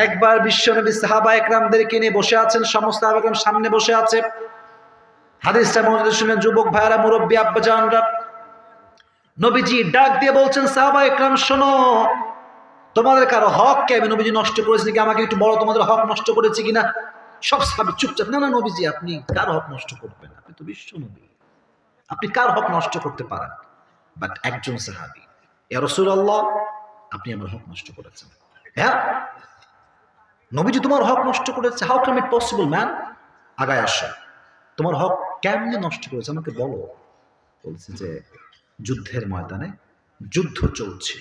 একবার বিশ্বনবী সাহাবা একরামদেরকে নিয়ে বসে আছেন, সমস্ত সাহাবা একরাম সামনে বসে আছে। হাদিসটা মনোযোগ শুনে যুবক ভাইরা, মুরব্বী আব্বাজানরা, নবীজি ডাক দিয়ে বলছেন, সাহাবা একরাম শোনো, তোমাদের কারো হককে আমি নবীজি নষ্ট করেছি কি? আমাকে একটু বলো, তোমাদের হক নষ্ট করেছি কিনা? সব সাহাবী চুপচাপ। না না নবীজি, আপনি কার হক নষ্ট করবেন? আপনি তো বিশ্ব নবী, আপনি কার হক নষ্ট করতে পারেন? বাট একজন সাহাবী, ইয়া রাসূলুল্লাহ, আপনি আমার হক নষ্ট করেছেন। হ্যাঁ নবীজি, তোমার হক নষ্ট করেছে? How come it possible man? আগায় আসো, তোমার হক কেমনে নষ্ট করেছে আমাকে বলো। বলছে যে যুদ্ধের ময়দানে যুদ্ধ চলছে,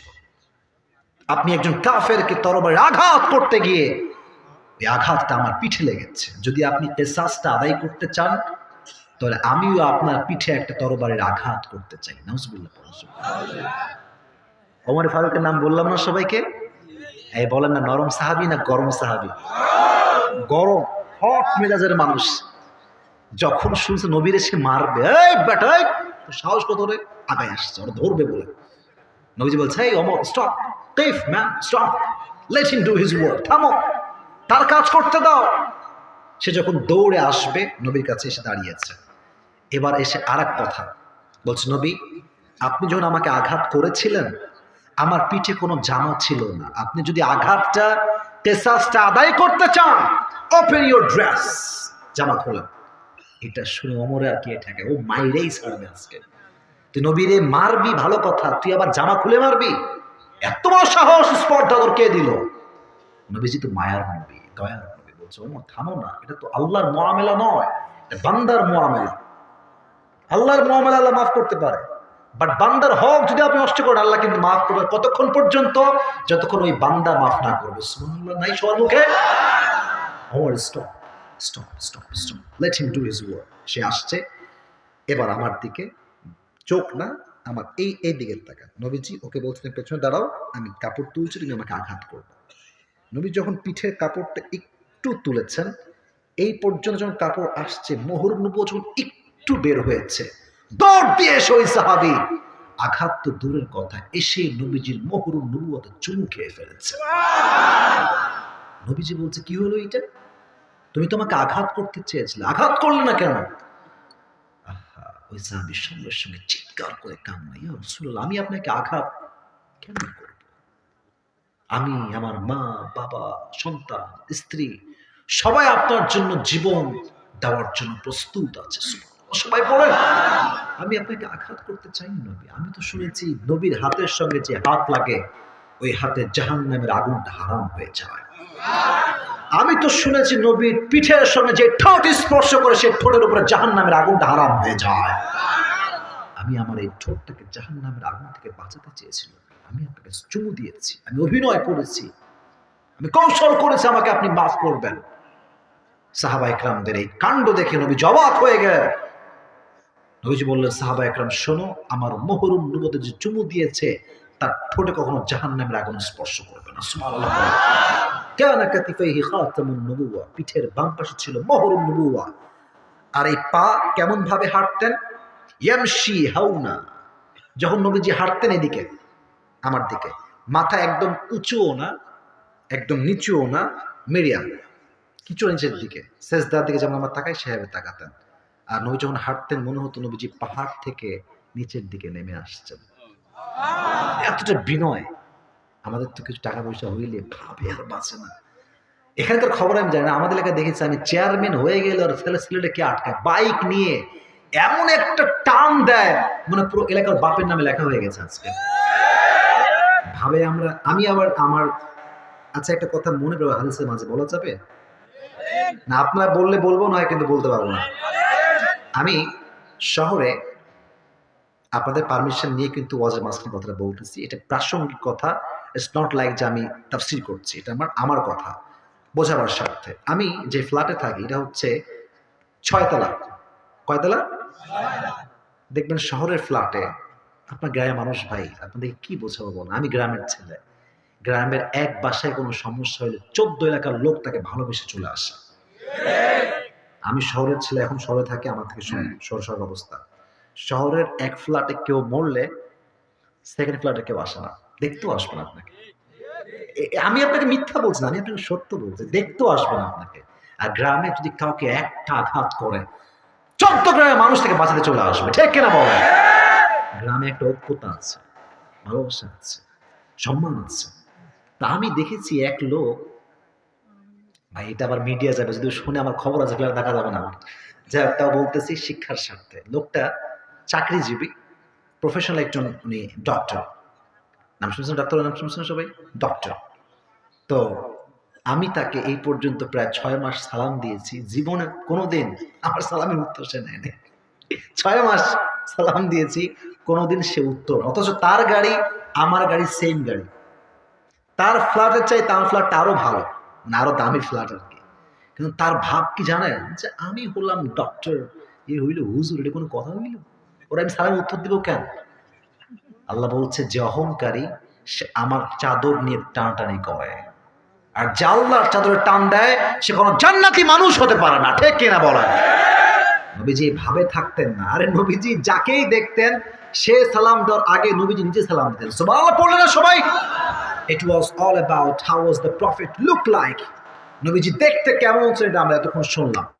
আপনি একজন কাফেরকে তরবারির আঘাত করতে গিয়ে এই আঘাতটা আমার পিঠে লেগেছে। যদি আপনি কিসাসটা আদায় করতে চান, তাহলে আমিও আপনার পিঠে একটা তরবারির আঘাত করতে চাই। নাউজুবিল্লাহ। ওমর ফারুকের নাম বললাম না সবাইকে? এই বলেন না, নরম সাহাবী না গরম সাহাবী? গরম, হট মেজাজের মানুষ। যখন শুনছে নবীর এসে মারবে, এই বেটা তোর সাহস কত রে, আগায় আসছে, ওরা ধরবে বলে। নবীজি বলছে, এই Omar stop, thief man stop, let him do his work, থামো, তার কাজ করতে দাও। সে যখন দৌড়ে আসবে, নবীর কাছে এসে দাঁড়িয়েছে। এবার এসে আরেক কথা বলছে, নবী, আপনি যখন আমাকে আঘাত করেছিলেন, আমার পিঠে কোনো জামা ছিল না। আপনি যদি আঘাতটা, কিসাসটা আদায় করতে চান, ওপেন ইউর ড্রেস, জামা খোলেন। এটা শুনে ওমরে আর কি থাকে, ও মাইরেই ছাড়বে আজকে। তুই নবীরে মারবি ভালো কথা, তুই আবার জামা খুলে মারবি? এত বড় সাহস, স্পর্ধা তোর কে দিল? নবীজি তো মায়ার নবী, দয়ার নবী। বলছে, ওমর থামো না, এটা তো আল্লাহর মুআমেলা নয়, এটা বান্দার মুআমেলা। আল্লাহর মুআমেলা আল্লাহ মাফ করতে পারে, বাট বান্দার হক যদি আপনি নষ্ট করেন, আল্লাহ কিন্তু মাফ করবে কতক্ষণ পর্যন্ত? যতক্ষণ ওই বান্দা মাফ না করবে। সুবহানাল্লাহ নাই সবার মুখে? Omar stop stop stop stop, let him do his work. সে আসছে, এবার আমার দিকে চোখ না, আমার এই দিকের তাকা। নবীজি ওকে বলছেন, পেছনে দাঁড়াও, আমি কাপড় তুলছি, তুমি আমাকে আঘাত করবে। নবী যখন পিঠের কাপড়টা একটু তুলেছেন, এই পর্যন্ত যখন কাপড় আসছে, মোহর নবুয়ত যখন একটু বের হয়েছে, দৌড় দিয়ে এসে ওই সাহাবী, আঘাত তো দূরের কথা, এসে নবীজির মোহর নবুয়তে চুমু খেয়ে ফেলেছে। নবীজি বলছে, কি হলো এটা? তুমি তো আমাকে আঘাত করতে চেয়েছিলে, আঘাত করলে না কেন? ওই সাহাবীর সঙ্গে সঙ্গে চিৎকার করে কান্না, ইয়া রাসূলুল্লাহ, আমি আপনাকে আঘাত কেন করব? আমি, আমার মা, বাবা, সন্তান, স্ত্রী সবাই আপনার জন্য জীবন দেওয়ার জন্য প্রস্তুত আছে। সবাই বলেন, আমি আপনাকে আঘাত করতে চাই না নবী। আমি তো শুনেছি নবীর হাতের সঙ্গে যে হাত লাগে, ওই হাতে জাহান্নামের আগুনটা হারাম হয়ে যায়। আমি তো শুনেছি নবীর পিঠের সঙ্গে যে ঠোঁট স্পর্শ করে, সে ঠোঁটের উপরে জাহান্নামের আগুনটা হারাম হয়ে যায়। আমি আমার এই ঠোঁটটাকে জাহান্নামের আগুন থেকে বাঁচাতে চেয়েছিলাম, আমি আপনাকে চুমু দিয়েছি, আমি অভিনয় করেছি, আমি কৌশল করেছি, আমাকে আপনি মাফ করবেন। সাহাবা একরামদের এই কাণ্ড দেখে নবী অবাক হয়ে গেলেন। নবীজি বললেন, সাহাবা একরাম শোনো, আমার মোহরুন নবুয়তে যে চুমু দিয়েছে, তার ঠোঁটে কখনো জাহান্নামের আগুন স্পর্শ করবে না। সুবহানাল্লাহ। কানা কাতিফাইহি খাতামুন নবুওয়া, পিঠের বাম পাশে ছিল মোহরুন নবুওয়া। আর এই পা কেমন ভাবে হাঁটতেন? ইয়ামশি হাওনা, যখন নবীজি হাঁটতেন এদিকে আমার দিকে, মাথা একদম উঁচুও না, একদম নিচুও না, মিডিয়াম, কিছু নিচের দিকে, সেজদার দিকে যেমন আমরা তাকাই সেভাবে তাকাতেন। আর নবী যখন হাঁটতেন, মনে হতো নবীজি পাহাড় থেকে নিচের দিকে নেমে আসছেন। এতটা বিনয়। আমাদের তো কিছু টাকা পয়সা হইলে ভাবে আর বাঁচে না। এখানকার খবর আমি জানি না, আমাদের এলাকায় দেখেছি, আমি চেয়ারম্যান হয়ে গেলে আর ছেলেটা কে আটকায়, বাইক নিয়ে এমন একটা টান দেয়, মানে পুরো এলাকার বাপের নামে লেখা হয়ে গেছে আজকে। ভাবে আমি আবার আমার, আচ্ছা একটা কথা মনে পড়ে, হাদিসের মাঝে বলা যাবে না? আপনারা বললে বলবো, নয় কিন্তু বলতে পারবো না। আমি শহরে আপনাদের পারমিশন নিয়ে কিন্তু ওয়াজের মাঝখানে কথাটা বলতেছি, এটা প্রাসঙ্গিক কথা। ইটস নট লাইক যে আমি তাফসীর করছি, এটা আমার কথা বোঝাবার স্বার্থে। আমি যে ফ্ল্যাটে থাকি, এটা হচ্ছে 6 তলা। কয়তলা? দেখবেন শহরের ফ্ল্যাটে, আপনার গ্রামের মানুষ ভাই, আপনাদের কি বোঝাবো বলেন? আমি গ্রামের ছেলে, গ্রামের এক বাসায় কোনো সমস্যা হলে 14 এলাকার লোক তাকে ভালোবেসে চলে আসে। আমি শহরের ছেলে, এখন শহরে থাকি, আমার থেকে সরসর অবস্থা। শহরের এক ফ্ল্যাটে কেউ মরলে সেকেন্ড ফ্ল্যাটে কেউ আসে না, দেখতেও আসবে না আপনাকে। আমি আপনাকে মিথ্যা বলছি না, আমি আপনাকে সত্য বলছি, দেখতেও আসবে না আপনাকে। আর গ্রামে যদি কাউকে একটা আঘাত করে 14 গ্রামের মানুষ থেকে বাঁচাতে চলে আসবে, ঠিক কিনা বলেন? গ্রামে একটা ঐক্যতা আছে, ভালোবাসা আছে, সম্মান আছে। তা আমি দেখেছি এক লোক, ভাই এটা আবার মিডিয়া যাবে, যদি শুনে আমার খবর আছে ফেলে দেখা যাবে না আমার, যাই হোক তাও বলতেছি শিক্ষার স্বার্থে। লোকটা চাকরিজীবী, প্রফেশনাল একজন, উনি ডক্টর। নাম শুনছেন ডাক্তারের নাম শুনছেন সবাই? ডক্টর। তো আমি তাকে এই পর্যন্ত প্রায় 6 মাস সালাম দিয়েছি, জীবনে কোনোদিন আমার সালামের উত্তর সে নেয়নি। 6 মাস সালাম দিয়েছি, কোনোদিন সে উত্তর, অথচ তার গাড়ি আমার গাড়ি সেম গাড়ি, তার ফ্ল্যাটের চাই তার ফ্ল্যাটটা আরো ভালো, না আরো দামি ফ্ল্যাট আর কি। কিন্তু তার ভাব কি জানেন, যে আমি হলাম ডক্টর, এ হইল হুজুর, এটা কোনো কথা হইল? ওরা আমি সালামের উত্তর দিব কেন? আল্লাহ বলছে যে অহংকারী সে আমার চাদর নিয়ে টানাটানি করে, আর যে আল্লাহর চাদরে টান দেয় সে কোনো জান্নাতি মানুষ হতে পারে না, ঠিক কিনা বলেন? নবীজি ভাবে থাকতেন না, আরে নবীজি যাকেই দেখতেন সে সালাম দেওয়ার আগে নবীজি নিজে সালাম দিতেন। সুবহানাল্লাহ পড়লেন না সবাই? It was all about how was the prophet look like. নবীজি দেখতে কেমন ছিল, এটা আমরা এতক্ষণ শুনলাম।